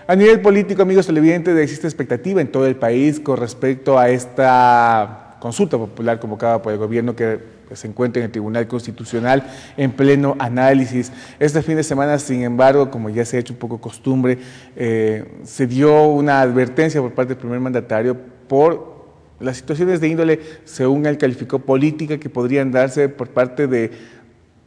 A nivel político, amigos televidentes, existe expectativa en todo el país con respecto a esta consulta popular convocada por el gobierno que se encuentra en el Tribunal Constitucional en pleno análisis. Este fin de semana, sin embargo, como ya se ha hecho un poco costumbre, se dio una advertencia por parte del primer mandatario por las situaciones de índole, según él calificó, política que podrían darse por parte de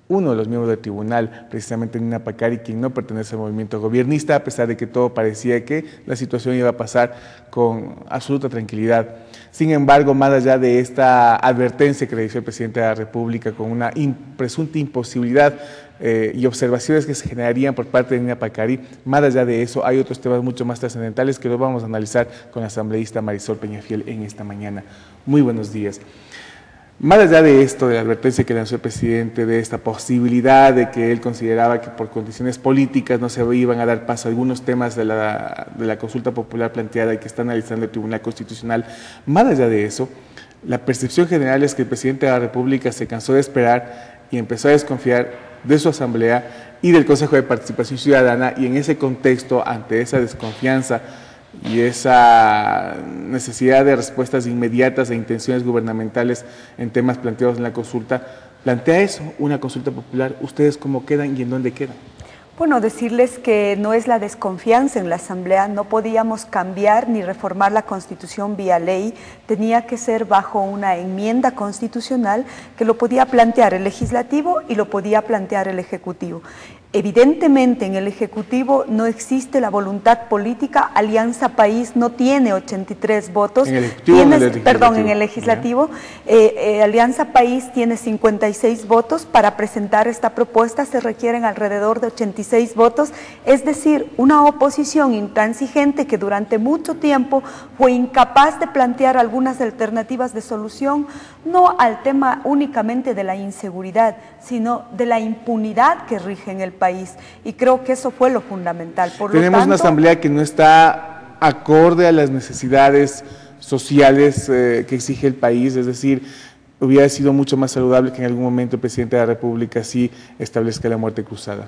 uno de los miembros del tribunal, precisamente Nina Pacari, quien no pertenece al movimiento gobiernista, a pesar de que todo parecía que la situación iba a pasar con absoluta tranquilidad. Sin embargo, más allá de esta advertencia que le hizo el presidente de la República con una presunta imposibilidad y observaciones que se generarían por parte de Nina Pacari, más allá de eso hay otros temas mucho más trascendentales que los vamos a analizar con la asambleísta Marisol Peñafiel en esta mañana. Muy buenos días. Más allá de esto, de la advertencia que lanzó el presidente, de esta posibilidad de que él consideraba que por condiciones políticas no se iban a dar paso a algunos temas de la consulta popular planteada y que está analizando el Tribunal Constitucional, más allá de eso, la percepción general es que el presidente de la República se cansó de esperar y empezó a desconfiar de su asamblea y del Consejo de Participación Ciudadana, y en ese contexto, ante esa desconfianza y esa necesidad de respuestas inmediatas e intenciones gubernamentales en temas planteados en la consulta, plantea eso, una consulta popular. ¿Ustedes cómo quedan y en dónde quedan? Bueno, decirles que no es la desconfianza en la Asamblea, no podíamos cambiar ni reformar la Constitución vía ley, tenía que ser bajo una enmienda constitucional que lo podía plantear el Legislativo y lo podía plantear el Ejecutivo. Evidentemente en el Ejecutivo no existe la voluntad política, Alianza País no tiene 83 votos, en el Legislativo, Alianza País tiene 56 votos, para presentar esta propuesta se requieren alrededor de 86 votos, es decir, una oposición intransigente que durante mucho tiempo fue incapaz de plantear algunas alternativas de solución, no al tema únicamente de la inseguridad, sino de la impunidad que rige en el país, y creo que eso fue lo fundamental. Tenemos una asamblea que no está acorde a las necesidades sociales que exige el país, es decir, hubiera sido mucho más saludable que en algún momento el presidente de la República sí establezca la muerte cruzada.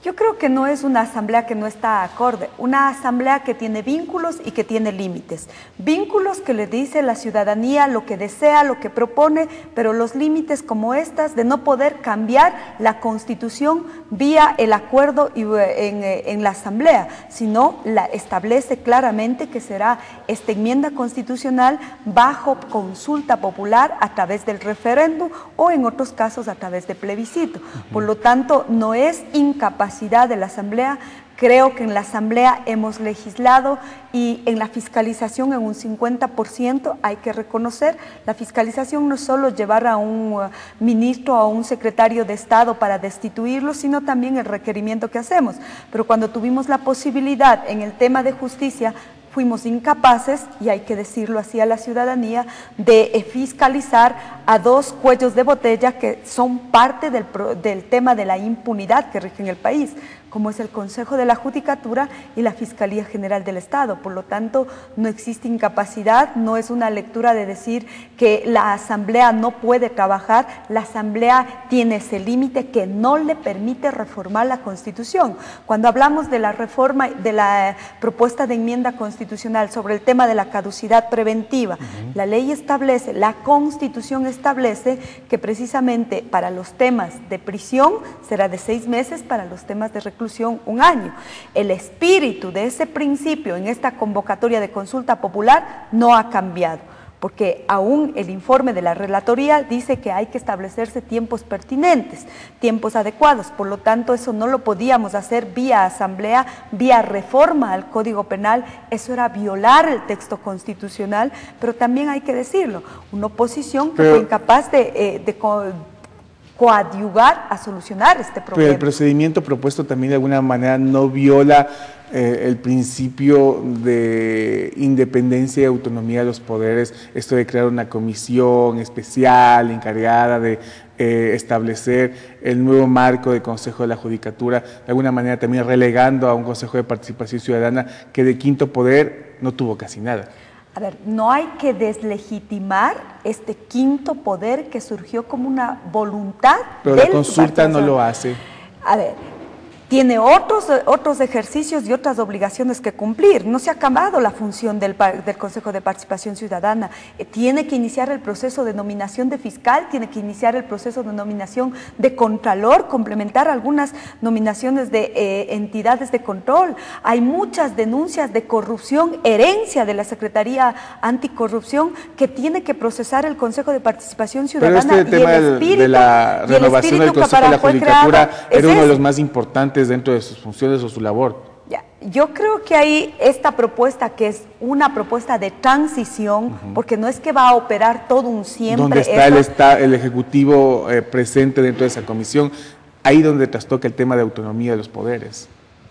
Yo creo que no es una asamblea que no está acorde, una asamblea que tiene vínculos y que tiene límites. Vínculos que le dice la ciudadanía lo que desea, lo que propone, pero los límites como estas de no poder cambiar la Constitución vía el acuerdo en la asamblea, sino la establece claramente que será esta enmienda constitucional bajo consulta popular a través del referéndum o en otros casos a través de plebiscito. Por lo tanto, no es incapacidad de la Asamblea. Creo que en la Asamblea hemos legislado y en la fiscalización en un 50% hay que reconocer, la fiscalización no es solo llevar a un ministro o a un secretario de Estado para destituirlo, sino también el requerimiento que hacemos. Pero cuando tuvimos la posibilidad en el tema de justicia, fuimos incapaces, y hay que decirlo así a la ciudadanía, de fiscalizar a dos cuellos de botella que son parte del tema de la impunidad que rige en el país, como es el Consejo de la Judicatura y la Fiscalía General del Estado. Por lo tanto, no existe incapacidad, no es una lectura de decir que la Asamblea no puede trabajar, la Asamblea tiene ese límite que no le permite reformar la Constitución. Cuando hablamos de la reforma, de la propuesta de enmienda constitucional sobre el tema de la caducidad preventiva, la ley establece, la Constitución establece que precisamente para los temas de prisión será de 6 meses, para los temas de reclusión 1 año. El espíritu de ese principio en esta convocatoria de consulta popular no ha cambiado, porque aún el informe de la relatoría dice que hay que establecerse tiempos pertinentes, tiempos adecuados. Por lo tanto, eso no lo podíamos hacer vía asamblea, vía reforma al Código Penal, eso era violar el texto constitucional, pero también hay que decirlo, una oposición que fue incapaz de coadyuvar a solucionar este problema. Pero el procedimiento propuesto también de alguna manera no viola el principio de independencia y autonomía de los poderes, esto de crear una comisión especial encargada de establecer el nuevo marco del Consejo de la Judicatura, de alguna manera también relegando a un Consejo de Participación Ciudadana que de quinto poder no tuvo casi nada. A ver, no hay que deslegitimar este quinto poder que surgió como una voluntad. Pero la consulta no lo hace. A ver, tiene otros ejercicios y otras obligaciones que cumplir. No se ha acabado la función del Consejo de Participación Ciudadana. Tiene que iniciar el proceso de nominación de fiscal, tiene que iniciar el proceso de nominación de contralor, complementar algunas nominaciones de entidades de control. Hay muchas denuncias de corrupción, herencia de la Secretaría Anticorrupción que tiene que procesar el Consejo de Participación Ciudadana. Pero este tema de la renovación del Consejo de la Judicatura era uno de los más importantes dentro de sus funciones o su labor. Yo creo que hay esta propuesta que es una propuesta de transición, porque no es que va a operar todo un siempre. Donde está el Ejecutivo presente dentro de esa comisión, ahí donde trastoca el tema de autonomía de los poderes.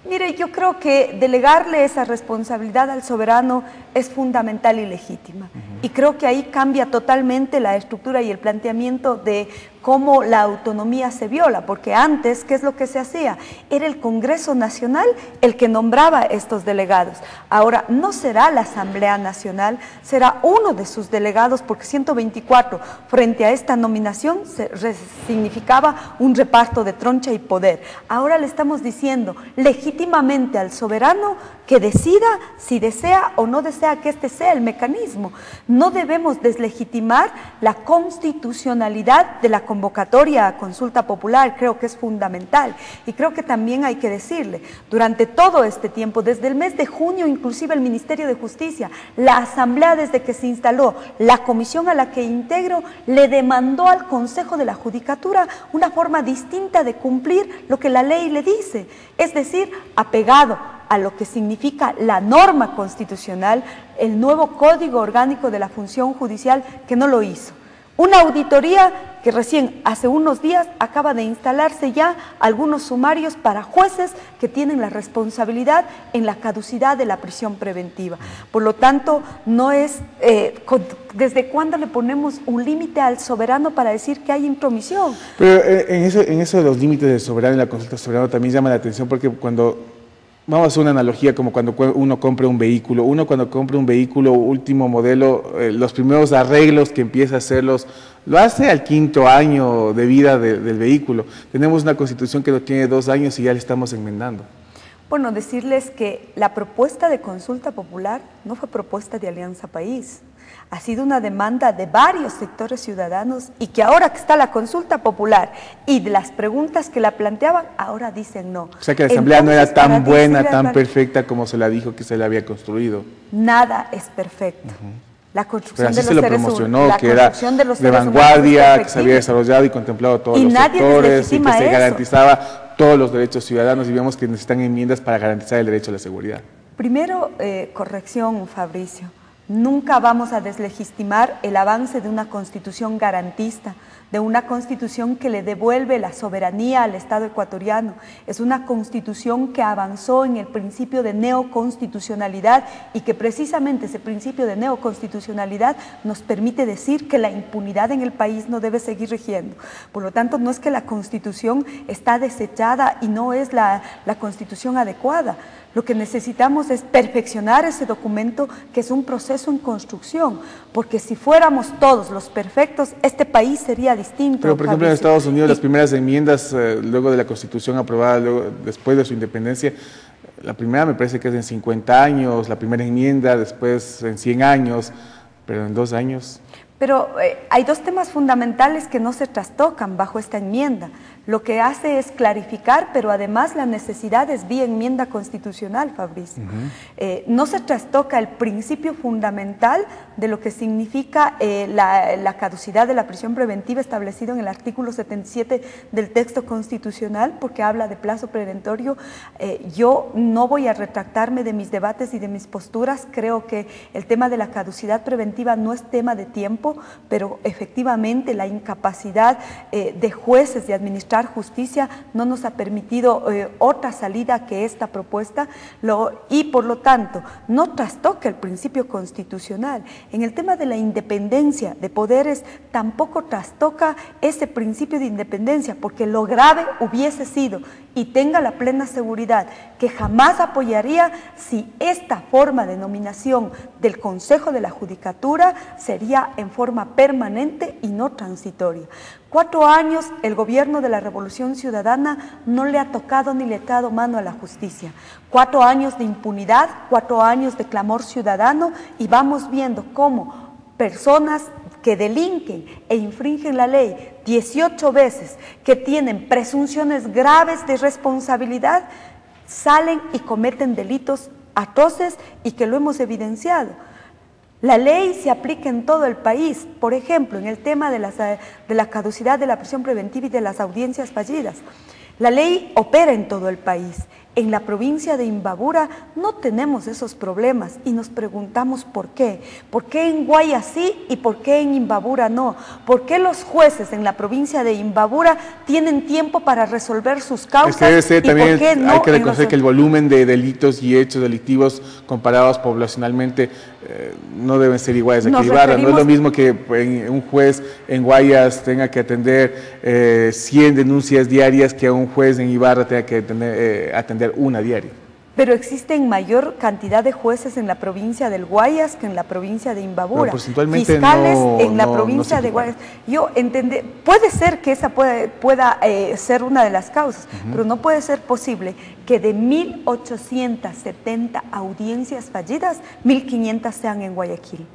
Mire, yo creo que delegarle esa responsabilidad al soberano es fundamental y legítima. Y creo que ahí cambia totalmente la estructura y el planteamiento de cómo la autonomía se viola, porque antes, ¿qué es lo que se hacía? Era el Congreso Nacional el que nombraba estos delegados. Ahora, no será la Asamblea Nacional, será uno de sus delegados, porque 124 frente a esta nominación significaba un reparto de troncha y poder. Ahora le estamos diciendo legítimamente al soberano que decida si desea o no desea que este sea el mecanismo. No debemos deslegitimar la constitucionalidad de la convocatoria a consulta popular, creo que es fundamental. Y creo que también hay que decirle, durante todo este tiempo, desde el mes de junio, inclusive el Ministerio de Justicia, la Asamblea desde que se instaló, la comisión a la que integro, le demandó al Consejo de la Judicatura una forma distinta de cumplir lo que la ley le dice, es decir, apegado a lo que significa la norma constitucional, el nuevo Código Orgánico de la Función Judicial, que no lo hizo. Una auditoría que recién hace unos días acaba de instalarse ya algunos sumarios para jueces que tienen la responsabilidad en la caducidad de la prisión preventiva. Por lo tanto, no es desde cuándo le ponemos un límite al soberano para decir que hay intromisión. Pero en eso de los límites del soberano y la consulta soberana también llama la atención, porque vamos a hacer una analogía como cuando uno compra un vehículo. Uno cuando compra un vehículo último modelo, los primeros arreglos que empieza a hacerlos, lo hace al 5º año de vida del vehículo. Tenemos una Constitución que lo tiene 2 años y ya le estamos enmendando. Bueno, decirles que la propuesta de consulta popular no fue propuesta de Alianza País. Ha sido una demanda de varios sectores ciudadanos y que ahora que está la consulta popular y de las preguntas que la planteaban, ahora dicen no. O sea que la Asamblea no era tan buena, tan perfecta como se la dijo que se la había construido. Nada es perfecto. La construcción de los seres humanos, que era de vanguardia, que se había desarrollado y contemplado todos los sectores y que se garantizaba todos los derechos ciudadanos, y vemos que necesitan enmiendas para garantizar el derecho a la seguridad. Primero, corrección, Fabricio. Nunca vamos a deslegitimar el avance de una constitución garantista, de una constitución que le devuelve la soberanía al Estado ecuatoriano. Es una constitución que avanzó en el principio de neoconstitucionalidad y que precisamente ese principio de neoconstitucionalidad nos permite decir que la impunidad en el país no debe seguir rigiendo. Por lo tanto, no es que la constitución está desechada y no es la constitución adecuada. Lo que necesitamos es perfeccionar ese documento, que es un proceso en construcción, porque si fuéramos todos los perfectos, este país sería distinto. Pero, por ejemplo, en Estados Unidos, las primeras enmiendas, luego de la Constitución aprobada, después de su independencia, la primera me parece que es en 50 años, la primera enmienda, después en 100 años, pero en 2 años... Pero hay 2 temas fundamentales que no se trastocan bajo esta enmienda. Lo que hace es clarificar, pero además la necesidad es vía enmienda constitucional, Fabricio. No se trastoca el principio fundamental de lo que significa la caducidad de la prisión preventiva establecido en el artículo 77 del texto constitucional, porque habla de plazo preventorio. Yo no voy a retractarme de mis debates y de mis posturas. Creo que el tema de la caducidad preventiva no es tema de tiempo, pero efectivamente la incapacidad de jueces de administrar justicia no nos ha permitido otra salida que esta propuesta, y por lo tanto no trastoca el principio constitucional. En el tema de la independencia de poderes tampoco trastoca ese principio de independencia, porque lo grave hubiese sido, y tenga la plena seguridad, que jamás apoyaría si esta forma de nominación del Consejo de la Judicatura sería en forma permanente y no transitoria. 4 años el gobierno de la Revolución Ciudadana no le ha tocado ni le ha dado mano a la justicia. 4 años de impunidad, 4 años de clamor ciudadano y vamos viendo cómo personas que delinquen e infringen la ley 18 veces, que tienen presunciones graves de responsabilidad, salen y cometen delitos atroces y que lo hemos evidenciado. La ley se aplica en todo el país, por ejemplo, en el tema de la caducidad de la prisión preventiva y de las audiencias fallidas. La ley opera en todo el país. En la provincia de Imbabura no tenemos esos problemas y nos preguntamos por qué. ¿Por qué en Guayas sí y por qué en Imbabura no? ¿Por qué los jueces en la provincia de Imbabura tienen tiempo para resolver sus causas? Es que debe ser, también ¿por qué no hay que reconocer que el volumen de delitos y hechos delictivos comparados poblacionalmente no deben ser iguales aquí en Ibarra. No es lo mismo que un juez en Guayas tenga que atender 100 denuncias diarias que un juez en Ibarra tenga que atender una diaria. Pero existen mayor cantidad de jueces en la provincia del Guayas que en la provincia de Imbabura. Pero porcentualmente fiscales no, en la provincia de Guayas. Yo entendí, puede ser que esa pueda ser una de las causas, pero no puede ser posible que de 1.870 audiencias fallidas, 1.500 sean en Guayaquil.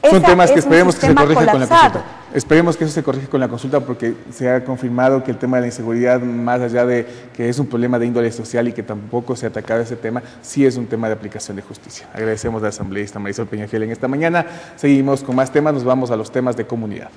Son temas que esperemos que se corrijan con la consulta. Esperemos que eso se corrija con la consulta porque se ha confirmado que el tema de la inseguridad, más allá de que es un problema de índole social y que tampoco se ha atacado ese tema, sí es un tema de aplicación de justicia. Agradecemos a la asambleísta Marisol Peñafiel en esta mañana. Seguimos con más temas, nos vamos a los temas de comunidad.